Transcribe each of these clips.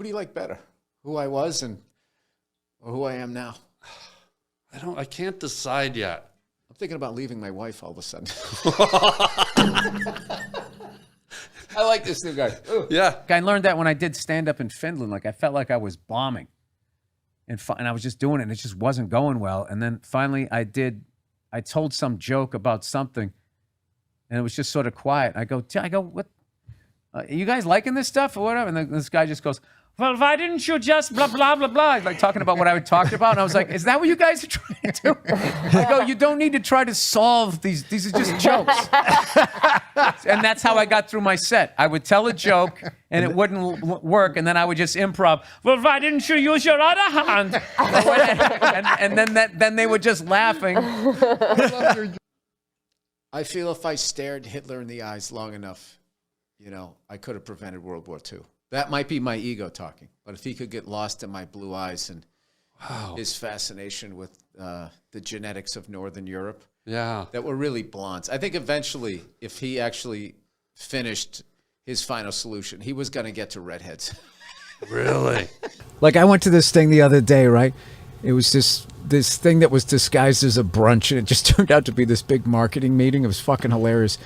Who do you like better? Who I was or who I am now? I can't decide yet. I'm thinking about leaving my wife all of a sudden. I like this new guy. Ooh. Yeah. I learned that when I did stand-up in Finland. Like, I felt like I was bombing. And I was just doing it, and it just wasn't going well. And then finally I told some joke about something, and it was just sort of quiet. I go, what? You guys liking this stuff or whatever? And then this guy just goes, well, why didn't you just blah, blah, blah, blah? Like talking about what I had talked about. And I was like, is that what you guys are trying to do? I go, you don't need to try to solve these. These are just jokes. And that's how I got through my set. I would tell a joke and it wouldn't work. And then I would just improv. Well, why didn't you use your other hand? And then they were just laughing. I feel if I stared Hitler in the eyes long enough, I could have prevented World War II. That might be my ego talking, but if he could get lost in my blue eyes and his fascination with the genetics of Northern Europe, that were really blondes. I think eventually, if he actually finished his final solution, he was going to get to redheads. Really? Like, I went to this thing the other day, right? It was this thing that was disguised as a brunch, and it just turned out to be this big marketing meeting. It was fucking hilarious.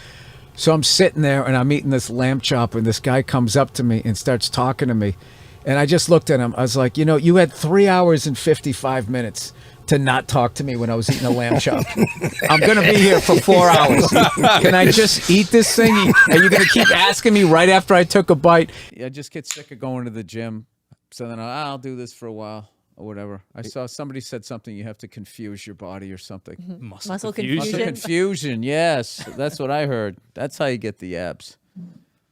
So I'm sitting there and I'm eating this lamb chop, and this guy comes up to me and starts talking to me. And I just looked at him. I was like, you had 3 hours and 55 minutes to not talk to me when I was eating a lamb chop. I'm going to be here for 4 hours. Can I just eat this thing? Are you going to keep asking me right after I took a bite? I just get sick of going to the gym. So then I'll do this for a while. Or whatever. I saw somebody said something, you have to confuse your body or something. Mm-hmm. Muscle confusion. Muscle confusion, yes. That's what I heard. That's how you get the abs.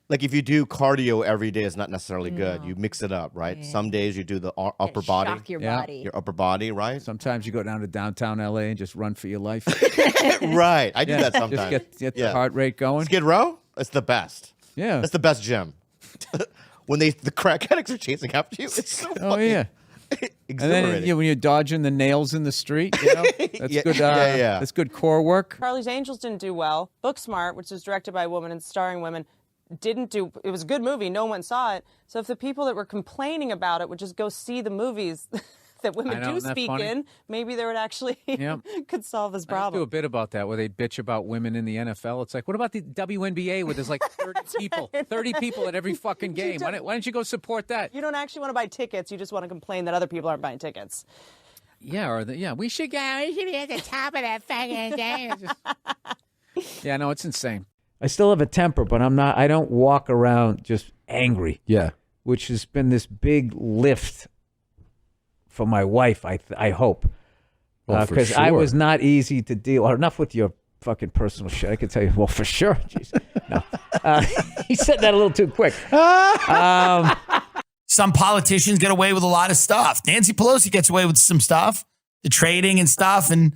Like, if you do cardio every day, it's not necessarily good. You mix it up, right? Yeah. Some days you do the upper body. Shock your body. Your upper body, right? Sometimes you go down to downtown LA and just run for your life. Right. I do that sometimes. Just get the heart rate going. Skid Row? It's the best. Yeah. That's the best gym. When the crack addicts are chasing after you, it's so funny. Oh, yeah. And then when you're dodging the nails in the street, that's good. That's good core work. Charlie's Angels didn't do well. Booksmart, which was directed by a woman and starring women, didn't do. It was a good movie. No one saw it. So if the people that were complaining about it would just go see the movies that women do speak in, maybe there would actually could solve this problem. I do a bit about that where they bitch about women in the NFL. It's like, what about the WNBA where there's like 30 people at every fucking game? Why don't you go support that? You don't actually want to buy tickets. You just want to complain that other people aren't buying tickets. Yeah, we should be at the top of that fucking game. Yeah, no, it's insane. I still have a temper, but I don't walk around just angry. Yeah. Which has been this big lift for my wife, I hope. Because sure. I was not easy to deal with. Enough with your fucking personal shit. I can tell you, well, for sure. Jeez. No. He said that a little too quick. Some politicians get away with a lot of stuff. Nancy Pelosi gets away with some stuff, the trading and stuff. And,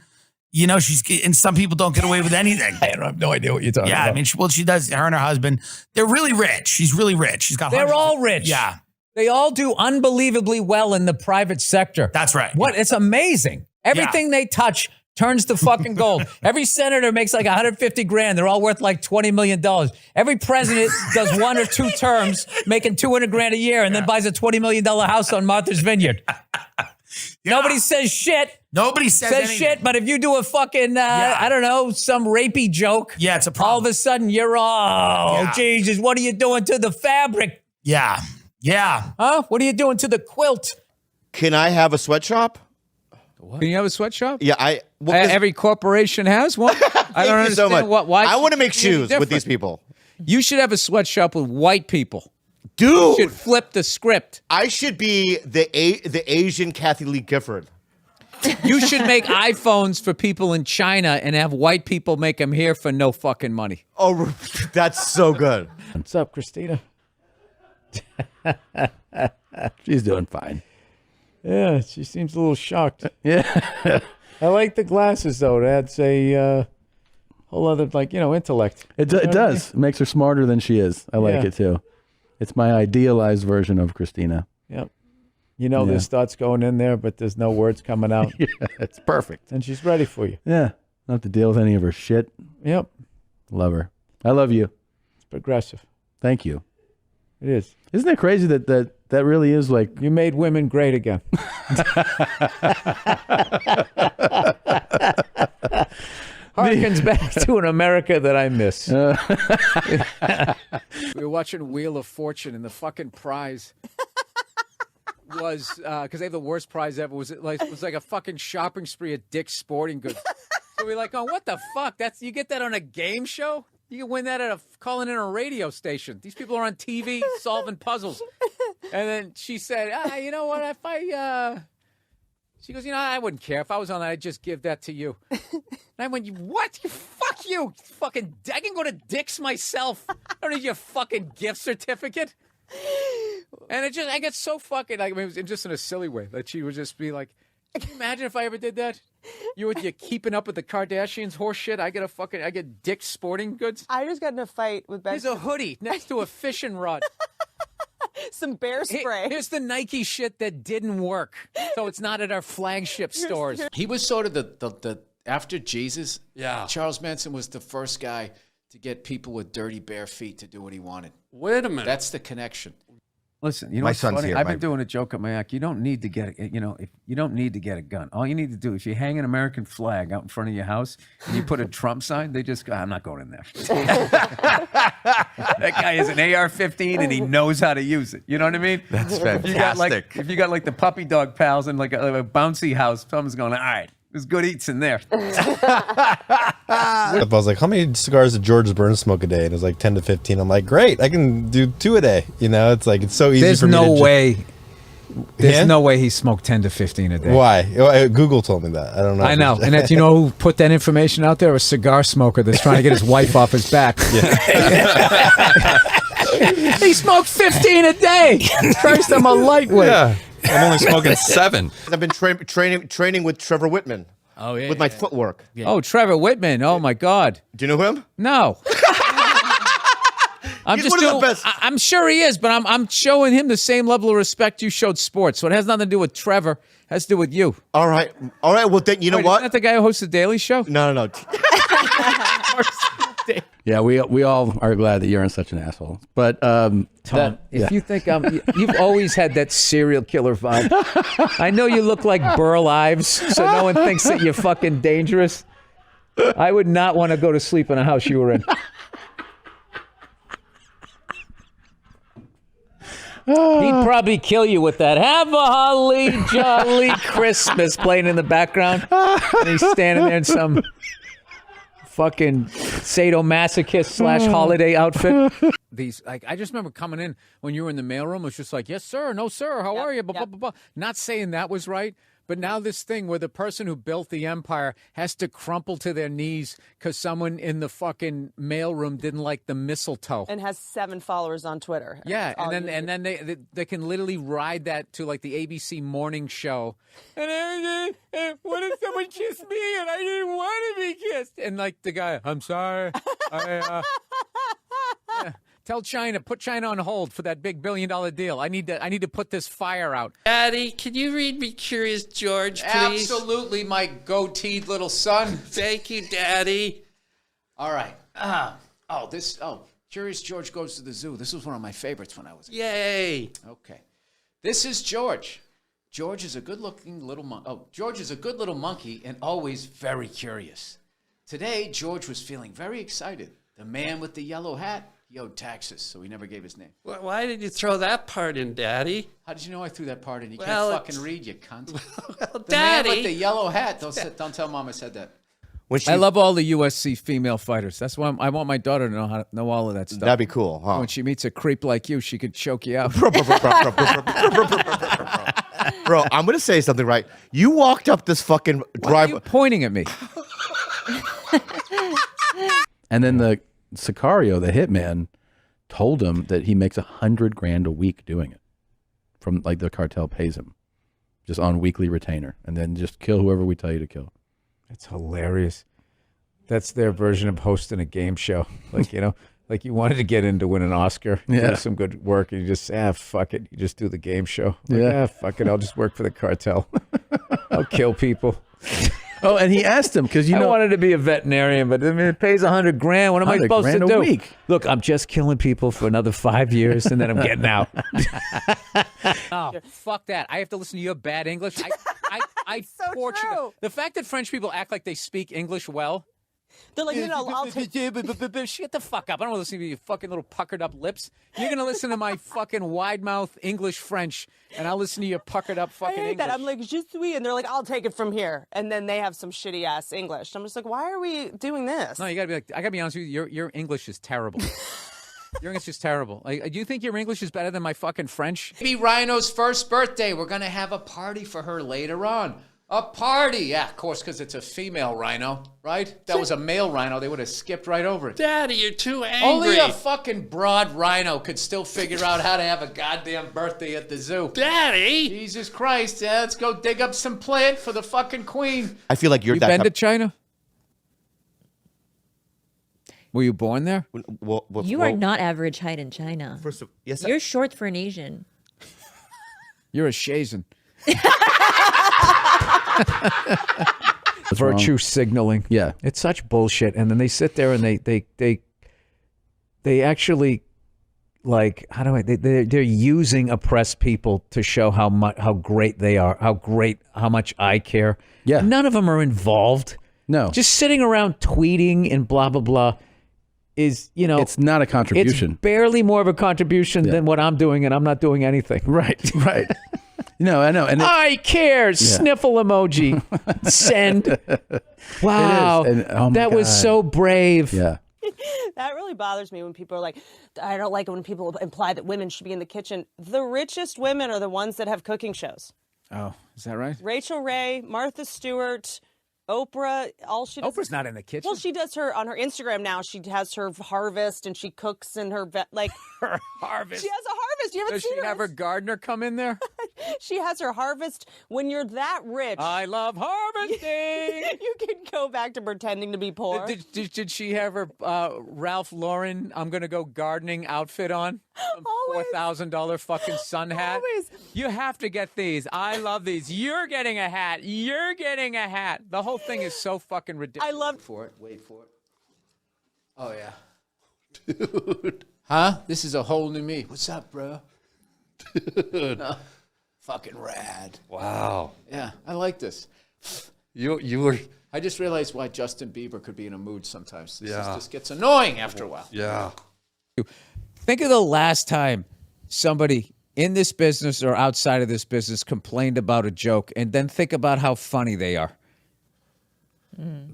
and some people don't get away with anything. I have no idea what you're talking about. Yeah, I mean, she does. Her and her husband, they're really rich. She's really rich. She's got. They're all rich. Yeah. They all do unbelievably well in the private sector. That's right. It's amazing. Everything they touch turns to fucking gold. Every senator makes like 150 grand. They're all worth like $20 million. Every president does 1 or 2 terms, making 200 grand a year, and then buys a $20 million house on Martha's Vineyard. Nobody says shit. Nobody says shit, but if you do a fucking, I don't know, some rapey joke, it's a problem. All of a sudden you're Jesus, what are you doing to the fabric? Yeah. Huh? What are you doing to the quilt? Can I have a sweatshop? What? Can you have a sweatshop? Yeah, every corporation has one. I don't understand so much. Why. I want to make shoes with these people. You should have a sweatshop with white people. Dude, you should flip the script. I should be the Asian Kathy Lee Gifford. You should make iPhones for people in China and have white people make them here for no fucking money. Oh, that's so good. What's up, Christina? She's doing fine. Yeah, she seems a little shocked. Yeah. I like the glasses, though. It adds a whole other, intellect. It does. It makes her smarter than she is. I like it, too. It's my idealized version of Christina. Yep. There's thoughts going in there, but there's no words coming out. Yeah, it's perfect. And she's ready for you. Yeah. Not have to deal with any of her shit. Yep. Love her. I love you. It's progressive. Thank you. It is. Isn't it crazy that really is like You made women great again. Harkens back to an America that I miss. We were watching Wheel of Fortune, and the fucking prize was because they have the worst prize ever. Was it was like a fucking shopping spree at Dick's Sporting Goods. So we're like, oh, what the fuck? You get that on a game show? You can win that at calling in a radio station. These people are on TV solving puzzles. And then she said, you know what? If she goes, I wouldn't care. If I was on that, I'd just give that to you. And I went, what? Fuck you. Fucking, I can go to Dick's myself. I don't need your fucking gift certificate. And I get so fucking, it was just in a silly way that she would just be like, can you imagine if I ever did that? You with your keeping up with the Kardashians horse shit. I get Dick's Sporting Goods. I just got in a fight with Ben. There's a hoodie next to a fishing rod. Some bear spray. Here's the Nike shit that didn't work. So it's not at our flagship stores. He was sort of the after Jesus. Yeah. Charles Manson was the first guy to get people with dirty bare feet to do what he wanted. Wait a minute. That's the connection. Listen, you know My what's son's funny? here, I've my- been doing a joke at my act. You don't need to get if you don't need to get a gun. All you need to do, if you hang an American flag out in front of your house and you put a Trump sign, they just go, I'm not going in there. That guy is an AR-15 and he knows how to use it. You know what I mean? That's If you got like the puppy dog pals and like a bouncy house, someone's going, all right, there's good eats in there. I was like, how many cigars did George Burns smoke a day? And it was like 10 to 15. I'm like, great, I can do 2 a day. It's like, it's so easy There's for me no to way. There's Yeah? no way he smoked 10 to 15 a day. Why? Google told me that. I don't know. I know. And you know who put that information out there? A cigar smoker that's trying to get his wife off his back. He smoked 15 a day. Christ, I'm a lightweight. Yeah. I'm only smoking 7. I've been training with Trevor Whitman. Oh, yeah. With my footwork. Oh, Trevor Whitman. Oh, my God. Do you know him? No. He's one of the best. I'm sure he is, but I'm showing him the same level of respect you showed sports. So it has nothing to do with Trevor. It has to do with you. All right. Well, then, you know Wait, what? Isn't that the guy who hosts the Daily Show? No. Yeah, we all are glad that you're in such an asshole. But Tom, if you think you've always had that serial killer vibe. I know you look like Burl Ives, so no one thinks that you're fucking dangerous. I would not want to go to sleep in a house you were in. He'd probably kill you with that "Have a holly jolly Christmas" playing in the background, and he's standing there in some fucking sadomasochist / holiday outfit. I just remember coming in when you were in the mailroom. It was just like, yes, sir, no, sir, how are you? Blah, blah, blah, blah. Not saying that was right, but now this thing where the person who built the empire has to crumple to their knees because someone in the fucking mailroom didn't like the mistletoe. And has 7 followers on Twitter. Yeah, That's all you and need. then they can literally ride that to like the ABC morning show. And what if someone kissed me and I didn't want to be kissed? And like the guy, I'm sorry. Yeah. Tell China, put China on hold for that big $1 billion deal. I need to put this fire out. Daddy, can you read me Curious George, please? Absolutely, my goateed little son. Thank you, Daddy. All right. Curious George Goes to the Zoo. This was one of my favorites when I was a kid. Yay. Okay. This is George. George is a good-looking little monkey. Oh, George is a good little monkey and always very curious. Today, George was feeling very excited. The man with the yellow hat, he owed taxes, so he never gave his name. Why did you throw that part in, Daddy? How did you know I threw that part in? You Well, can't fucking read, you cunt. Well, The Daddy. man with the yellow hat. Don't tell Mom I said that. I love all the USC female fighters. That's why I want my daughter to know how to know all of that stuff. That'd be cool, huh? When she meets a creep like you, she could choke you out. Bro, I'm going to say something, right? You walked up this fucking Why are drive. you pointing at me? And then the Sicario, the hitman, told him that he makes $100,000 a week doing it. From like the cartel pays him, just on weekly retainer, and then just kill whoever we tell you to kill. That's hilarious. That's their version of hosting a game show. Like, like you wanted to get in to win an Oscar. Yeah. Do some good work, and you just say, fuck it. You just do the game show. Like, Yeah. fuck it. I'll just work for the cartel. I'll kill people. Oh, and he asked him because I wanted to be a veterinarian, but I mean, it pays $100,000. What am I supposed to $100,000 do? a week. Look, I'm just killing people for another 5 years, and then I'm getting out. Oh, fuck that! I have to listen to your bad English. I So torture them. true. The fact that French people act like they speak English well. They're like, no, I'll take. Shut the fuck up! I don't want to listen to your fucking little puckered up lips. You're gonna listen to my fucking wide mouth English French, and I'll listen to your puckered up I fucking hate English. that. I'm like, je suis, and they're like, I'll take it from here, and then they have some shitty ass English. I'm just like, why are we doing this? No, you gotta be like, I gotta be honest with you. Your English is terrible. Your English is terrible. Like, do you think your English is better than my fucking French? Maybe Rhino's first birthday. We're going to have a party for her later on. A party. Yeah, of course, because it's a female rhino, right? If that was a male rhino, they would have skipped right over it. Daddy, you're too angry. Only a fucking broad rhino could still figure out how to have a goddamn birthday at the zoo. Daddy. Jesus Christ. Yeah, let's go dig up some plant for the fucking queen. I feel like you're You that been to type- China? Were you born there? You are not average height in China. First of, yes, You're short for an Asian. You're a Shazen. What's Virtue wrong? signaling. Yeah. It's such bullshit. And then they sit there and they actually, like, how do I? They're using oppressed people to show how great they are, how much I care. Yeah. None of them are involved. No. Just sitting around tweeting and blah blah blah is, you know, It's not a contribution. It's barely more of a contribution than what I'm doing, and I'm not doing anything. Right. No, I know. And I care. Sniffle emoji. Send. Wow. It is. And, oh my that was God. so brave. Yeah. That really bothers me when people are like, I don't like it when people imply that women should be in the kitchen. The richest women are the ones that have cooking shows. Oh, is that right? Rachel Ray, Martha Stewart, Oprah, all she does. Oprah's not in the kitchen. Well, she does her on her Instagram now. She has her harvest and she cooks in her like her harvest. She has a harvest. You haven't Does seen she her. have her gardener come in there? She has her harvest. When you're that rich, I love harvesting. you can go back to pretending to be poor. Did she have her Ralph Lauren, I'm going to go gardening outfit on? $4,000 fucking sun hat? Always. You have to get these. I love these. You're getting a hat. You're getting a hat. The whole thing is so fucking ridiculous. I love For it. Wait for it. Oh, yeah. Dude. Huh? This is a whole new me. What's up, bro? Dude. No. Fucking rad. Wow. Yeah, I like this. You were. I just realized why Justin Bieber could be in a mood sometimes. This Yeah. just gets annoying after a while. Yeah. Think of the last time somebody in this business or outside of this business complained about a joke, and then think about how funny they are.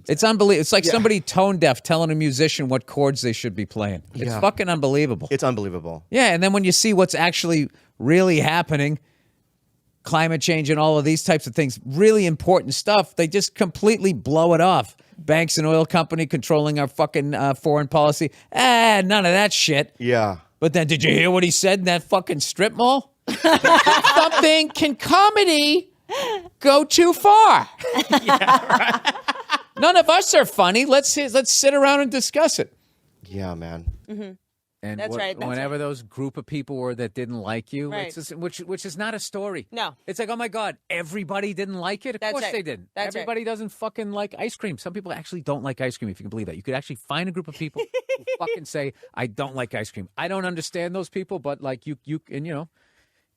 It's unbelievable. It's like somebody tone deaf telling a musician what chords they should be playing. It's fucking unbelievable. It's unbelievable. Yeah, and then when you see what's actually really happening, climate change and all of these types of things, really important stuff, they just completely blow it off. Banks and oil company controlling our fucking foreign policy. None of that shit. Yeah. But then did you hear what he said in that fucking strip mall? Something can comedy go too far? None of us are funny. Let's sit around and discuss it. Yeah, man. Mm-hmm. And That's right, that's whenever right. those group of people were that didn't like you, Right. it's just, which is not a story. No. It's like, oh my God, everybody didn't like it? Of That's course right. they didn't. That's right. Everybody doesn't fucking like ice cream. Some people actually don't like ice cream, if you can believe that. You could actually find a group of people who fucking say, I don't like ice cream. I don't understand those people, but like you and you know,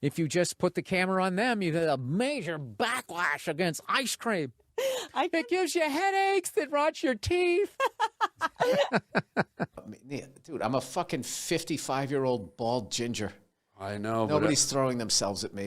if you just put the camera on them, you get a major backlash against ice cream. It gives you headaches that rot your teeth. Dude, I'm a fucking 55-year-old bald ginger. I know. Nobody's throwing themselves at me.